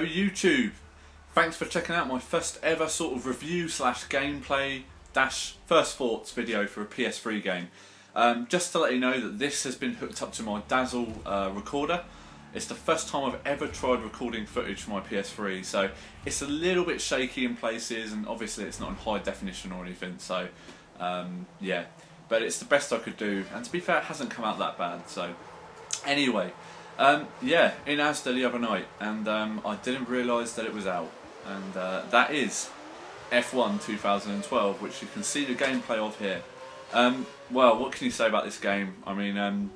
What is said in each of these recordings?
Hello YouTube! Thanks for checking out my first ever sort of review slash gameplay dash first thoughts video for a PS3 game. Just to let you know that this has been hooked up to my Dazzle recorder. It's the first time I've ever tried recording footage for my PS3, so it's a little bit shaky in places, and obviously it's not in high definition or anything, so yeah. But it's the best I could do, and to be fair it hasn't come out that bad, so anyway. Yeah, in Asda the other night, and I didn't realise that it was out, and that is F1 2012, which you can see the gameplay of here. Well, what can you say about this game? I mean, I'm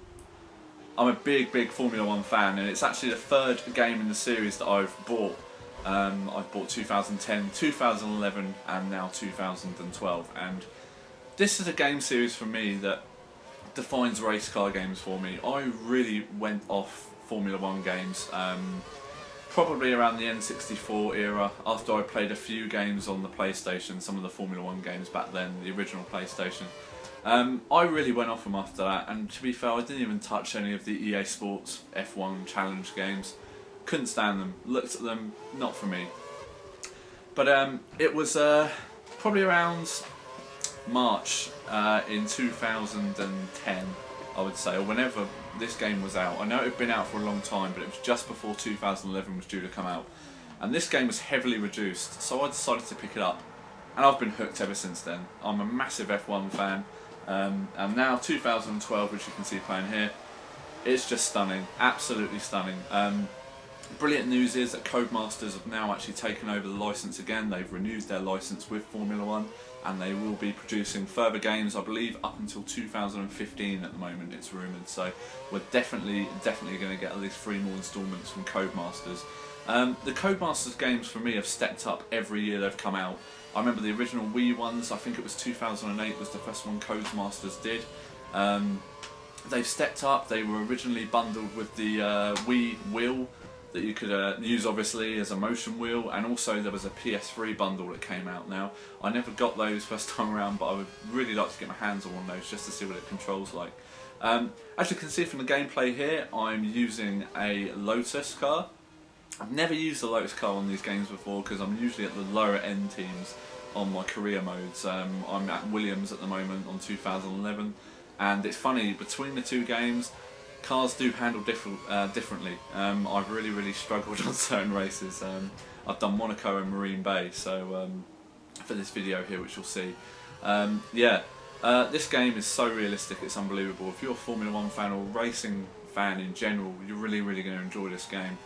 a big Formula 1 fan, and it's actually the third game in the series that I've bought. I've bought 2010, 2011, and now 2012, and this is a game series for me that defines race car games for me. I really went off Formula 1 games probably around the N64 era, after I played a few games on the PlayStation, some of the Formula 1 games back then, the original PlayStation. I really went off them after that, and to be fair I didn't even touch any of the EA Sports F1 Challenge games. Couldn't stand them, looked at them, not for me. But it was probably around March in 2010, I would say, or whenever this game was out. I know it had been out for a long time, but it was just before 2011 was due to come out, and this game was heavily reduced, so I decided to pick it up, and I've been hooked ever since then. I'm a massive F1 fan, and now 2012, which you can see playing here, it's just stunning, absolutely stunning. Brilliant news is that Codemasters have now actually taken over the license again. They've renewed their license with Formula 1, and they will be producing further games, I believe, up until 2015 at the moment, it's rumoured. So we're definitely going to get at least 3 more instalments from Codemasters. The Codemasters games for me have stepped up every year they've come out. I remember the original Wii ones, I think it was 2008 was the first one Codemasters did. They've stepped up. They were originally bundled with the Wii wheel that you could use obviously as a motion wheel, and also there was a PS3 bundle that came out. Now, I never got those first time around, but I would really like to get my hands on one of those just to see what it controls like. As you can see from the gameplay here, I'm using a Lotus car. I've never used a Lotus car on these games before because I'm usually at the lower end teams on my career modes. I'm at Williams at the moment on 2011, and it's funny, between the two games cars do handle differently. I've really struggled on certain races. I've done Monaco and Marine Bay, so for this video here, which you'll see. Yeah, this game is so realistic, it's unbelievable. If you're a Formula 1 fan or racing fan in general, you're really going to enjoy this game.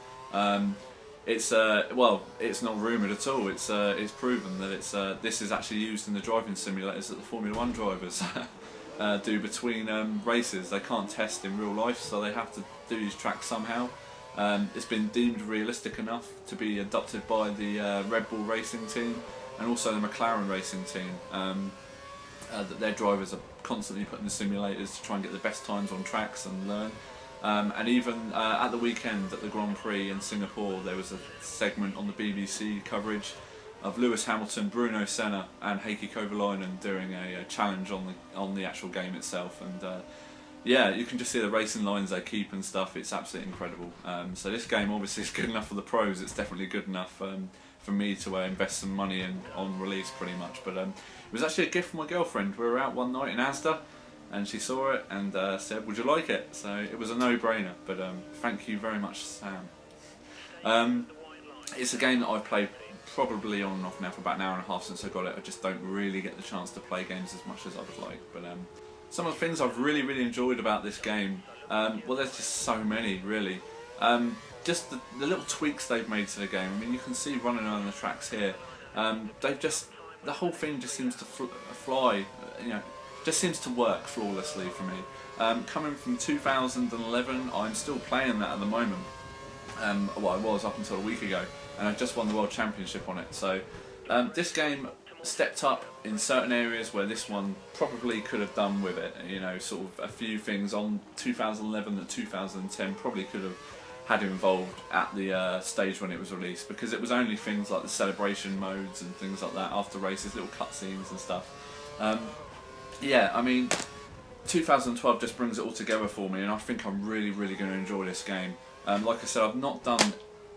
It's well, it's not rumoured at all. It's proven that this is actually used in the driving simulators that the Formula 1 drivers do between races. They can't test in real life, so they have to do these tracks somehow. It's been deemed realistic enough to be adopted by the Red Bull racing team and also the McLaren racing team, that their drivers are constantly put in the simulators to try and get the best times on tracks and learn. And even at the weekend at the Grand Prix in Singapore, there was a segment on the BBC coverage of Lewis Hamilton, Bruno Senna and Heikki Kovalainen doing a challenge on the actual game itself, and yeah, you can just see the racing lines they keep and stuff. It's absolutely incredible. So this game obviously is good enough for the pros. It's definitely good enough for me to invest some money in on release pretty much. But it was actually a gift from my girlfriend. We were out one night in Asda and she saw it and said, "Would you like it?" So it was a no-brainer, but thank you very much, Sam. It's a game that I've played probably on and off now for about an hour and a half since I got it. I just don't really get the chance to play games as much as I would like. But some of the things I've really enjoyed about this game, well, there's just so many really. Just the little tweaks they've made to the game. I mean, you can see running on the tracks here. The whole thing just seems to fly, you know, just seems to work flawlessly for me. Coming from 2011, I'm still playing that at the moment. Well, I was up until a week ago, and I just won the World Championship on it. So this game stepped up in certain areas where this one probably could have done with it. You know, sort of a few things on 2011 and 2010 probably could have had involved at the stage when it was released, because it was only things like the celebration modes and things like that after races, little cutscenes and stuff. Yeah, I mean, 2012 just brings it all together for me, and I think I'm really going to enjoy this game. Like I said, I've not done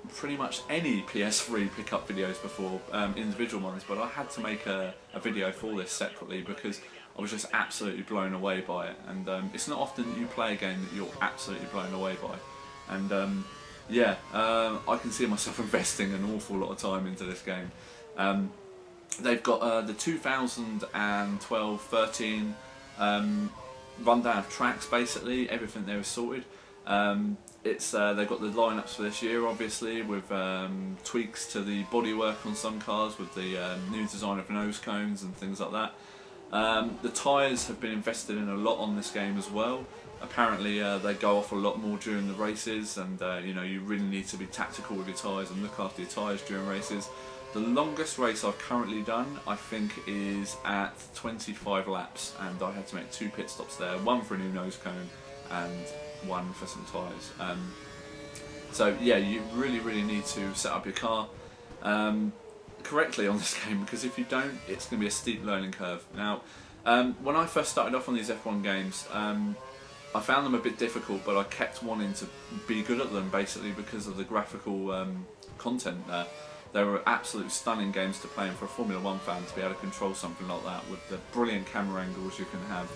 pretty much any PS3 pickup videos before, individual ones, but I had to make a video for this separately because I was just absolutely blown away by it. And it's not often that you play a game that you're absolutely blown away by. And yeah, I can see myself investing an awful lot of time into this game. They've got the 2012-13 rundown of tracks, basically. Everything there is sorted. They've got the lineups for this year, obviously, with tweaks to the bodywork on some cars, with the new design of nose cones and things like that. The tyres have been invested in a lot on this game as well. Apparently they go off a lot more during the races, and you know, you really need to be tactical with your tyres and look after your tyres during races. The longest race I've currently done, I think, is at 25 laps, and I had to make 2 pit stops there, one for a new nose cone and one for some tyres. So yeah, you really need to set up your car correctly on this game, because if you don't, it's going to be a steep learning curve. Now, when I first started off on these F1 games, I found them a bit difficult, but I kept wanting to be good at them, basically because of the graphical content there. They were absolute stunning games to play, and for a Formula 1 fan to be able to control something like that with the brilliant camera angles you can have,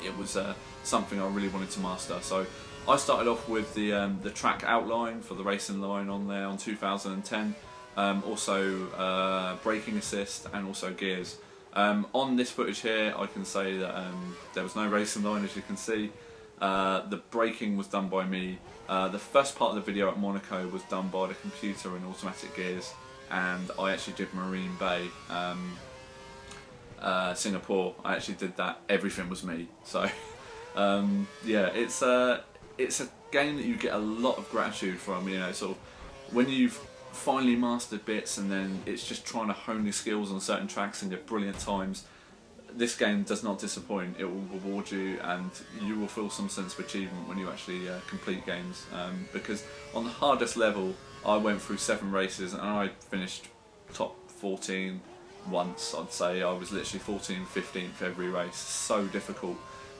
it was something I really wanted to master. So I started off with the track outline for the racing line on there on 2010, also braking assist and also gears. On this footage here I can say that there was no racing line, as you can see. The braking was done by me. The first part of the video at Monaco was done by the computer and automatic gears, and I actually did Marine Bay, Singapore. I actually did that. Everything was me. So yeah, it's a game that you get a lot of gratitude from. You know, sort of when you've finally mastered bits, and then it's just trying to hone your skills on certain tracks and get brilliant times. This game does not disappoint. It will reward you, and you will feel some sense of achievement when you actually complete games. Because on the hardest level, I went through 7 races and I finished top 14 once. I'd say I was literally 14th, 15th every race. So difficult.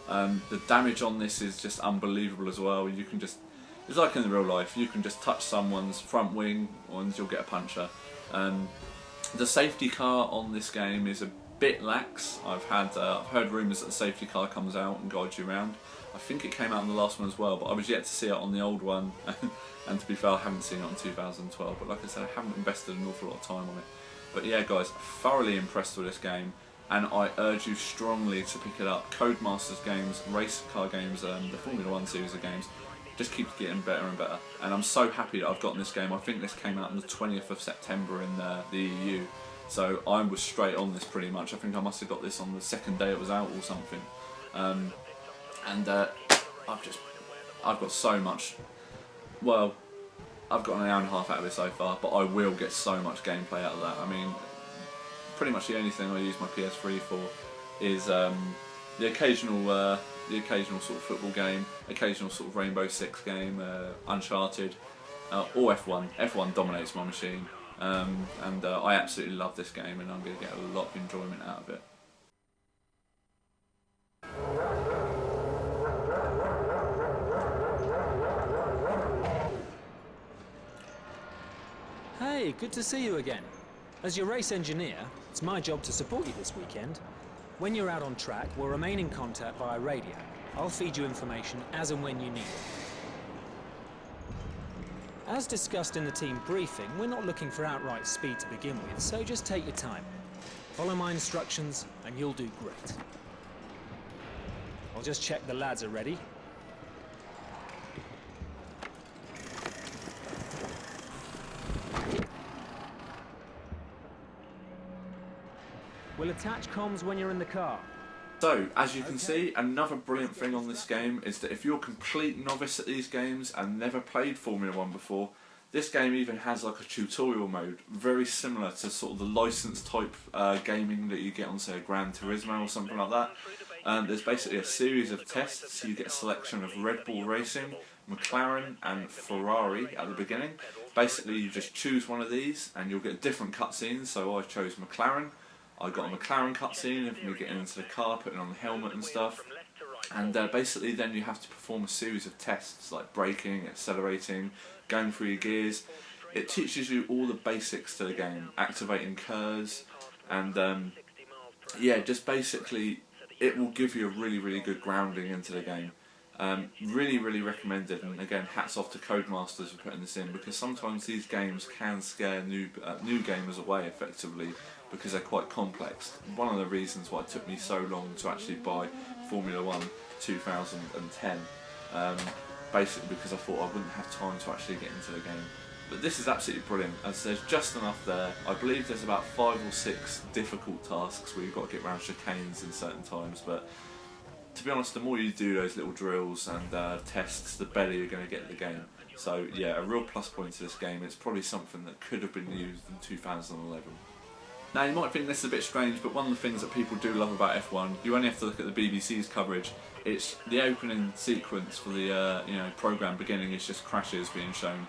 The damage on this is just unbelievable as well. You can just, it's like in real life, you can just touch someone's front wing and you'll get a puncture. The safety car on this game is a bit lax. I've heard rumours that the safety car comes out and guides you around. I think it came out in the last one as well, but I was yet to see it on the old one. And to be fair, I haven't seen it on 2012. But like I said, I haven't invested an awful lot of time on it. But yeah, guys, thoroughly impressed with this game, and I urge you strongly to pick it up. Codemasters games, race car games, the Formula 1 series of games just keeps getting better and better. And I'm so happy that I've gotten this game. I think this came out on the 20th of September in the EU. So I was straight on this pretty much. I think I must have got this on the second day it was out or something. I've got so much. Well, I've got an hour and a half out of it so far, but I will get so much gameplay out of that. I mean, pretty much the only thing I use my PS3 for is the occasional sort of football game, occasional sort of Rainbow Six game, Uncharted, or F1. F1 dominates my machine. And I absolutely love this game, and I'm going to get a lot of enjoyment out of it. Hey, good to see you again. As your race engineer, it's my job to support you this weekend. When you're out on track, we'll remain in contact via radio. I'll feed you information as and when you need it. As discussed in the team briefing, we're not looking for outright speed to begin with, so just take your time. Follow my instructions and you'll do great. I'll just check the lads are ready. We'll attach comms when you're in the car. So, as you can see, another brilliant thing on this game is that if you're a complete novice at these games and never played Formula 1 before, this game even has like a tutorial mode, very similar to sort of the licensed type gaming that you get on, say, Gran Turismo or something like that. There's basically a series of tests. You get a selection of Red Bull Racing, McLaren and Ferrari at the beginning. Basically, you just choose one of these and you'll get different cutscenes. So I chose McLaren. I got a McLaren cutscene of me getting into the car, putting on the helmet and stuff. And basically then you have to perform a series of tests like braking, accelerating, going through your gears. It teaches you all the basics to the game, activating KERS, and yeah, just basically it will give you a really good grounding into the game. Really recommended, and again, hats off to Codemasters for putting this in, because sometimes these games can scare new gamers away effectively because they're quite complex. One of the reasons why it took me so long to actually buy Formula 1 2010, basically because I thought I wouldn't have time to actually get into the game. But this is absolutely brilliant, as there's just enough there. I believe there's about 5 or 6 difficult tasks where you've got to get around chicanes in certain times, but to be honest, the more you do those little drills and tests, the better you're going to get at the game. So yeah, a real plus point to this game. It's probably something that could have been used in 2011. Now you might think this is a bit strange, but one of the things that people do love about F1, you only have to look at the BBC's coverage. It's the opening sequence for the programme beginning is just crashes being shown.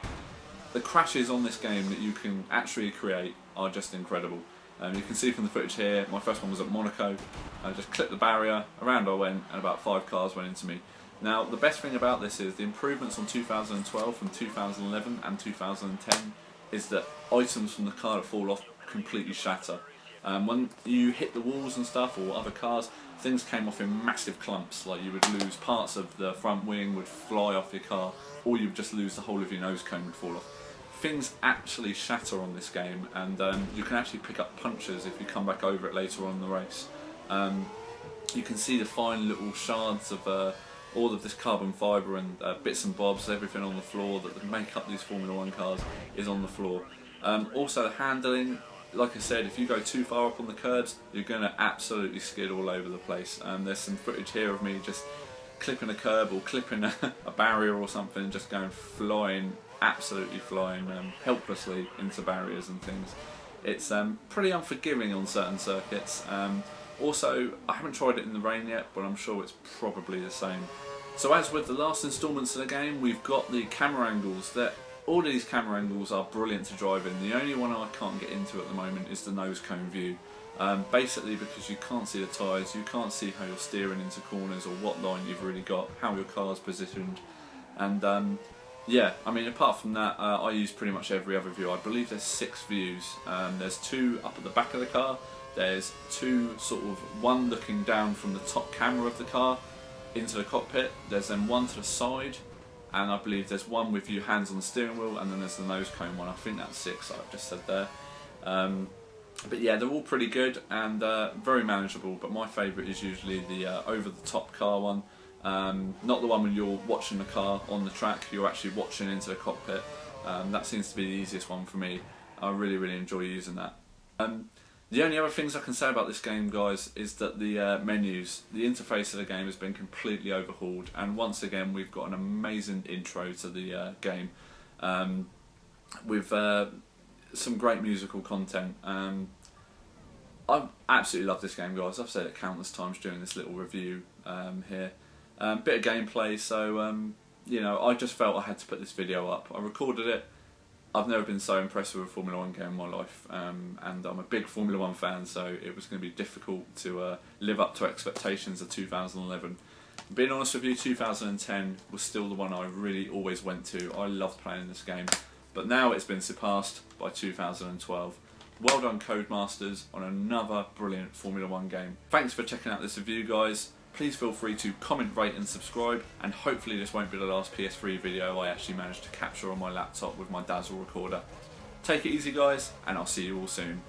The crashes on this game that you can actually create are just incredible. You can see from the footage here, my first one was at Monaco. I just clipped the barrier, around I went, and about 5 cars went into me. Now, the best thing about this is the improvements on 2012 from 2011 and 2010 is that items from the car that fall off completely shatter. When you hit the walls and stuff, or other cars, things came off in massive clumps, like you would lose parts of the front wing would fly off your car, or you would just lose the whole of your nose cone would fall off. Things actually shatter on this game, and you can actually pick up punctures if you come back over it later on in the race. You can see the fine little shards of all of this carbon fibre and bits and bobs, everything on the floor that make up these Formula 1 cars is on the floor. Also the handling, like I said, if you go too far up on the curbs, you're going to absolutely skid all over the place. There's some footage here of me just clipping a curb or clipping a barrier or something, just going flying, absolutely flying helplessly into barriers and things. It's pretty unforgiving on certain circuits. Also, I haven't tried it in the rain yet, but I'm sure it's probably the same. So as with the last instalments of the game, we've got the camera angles. All of these camera angles are brilliant to drive in. The only one I can't get into at the moment is the nose cone view. Basically because you can't see the tyres, you can't see how you're steering into corners or what line you've really got, how your car's positioned, and yeah, I mean, apart from that, I use pretty much every other view. I believe there's 6 views. There's 2 up at the back of the car, there's 2 sort of, one looking down from the top camera of the car into the cockpit, there's then 1 to the side, and I believe there's 1 with your hands on the steering wheel, and then there's the nose cone one. I think that's 6 I've just said there. But yeah, they're all pretty good and very manageable, but my favourite is usually the over the top car one. Not the one when you're watching the car on the track, you're actually watching into the cockpit. That seems to be the easiest one for me. I really enjoy using that. The only other things I can say about this game, guys, is that the menus, the interface of the game has been completely overhauled, and once again we've got an amazing intro to the game with some great musical content. I absolutely love this game, guys. I've said it countless times during this little review here. Bit of gameplay, so you know, I just felt I had to put this video up. I recorded it. I've never been so impressed with a Formula 1 game in my life, and I'm a big Formula 1 fan, so it was going to be difficult to live up to expectations of 2011. Being honest with you, 2010 was still the one I really always went to. I loved playing this game, but now it's been surpassed by 2012. Well done, Codemasters, on another brilliant Formula 1 game. Thanks for checking out this review, guys. Please feel free to comment, rate and subscribe, and hopefully this won't be the last PS3 video I actually managed to capture on my laptop with my Dazzle recorder. Take it easy, guys, and I'll see you all soon.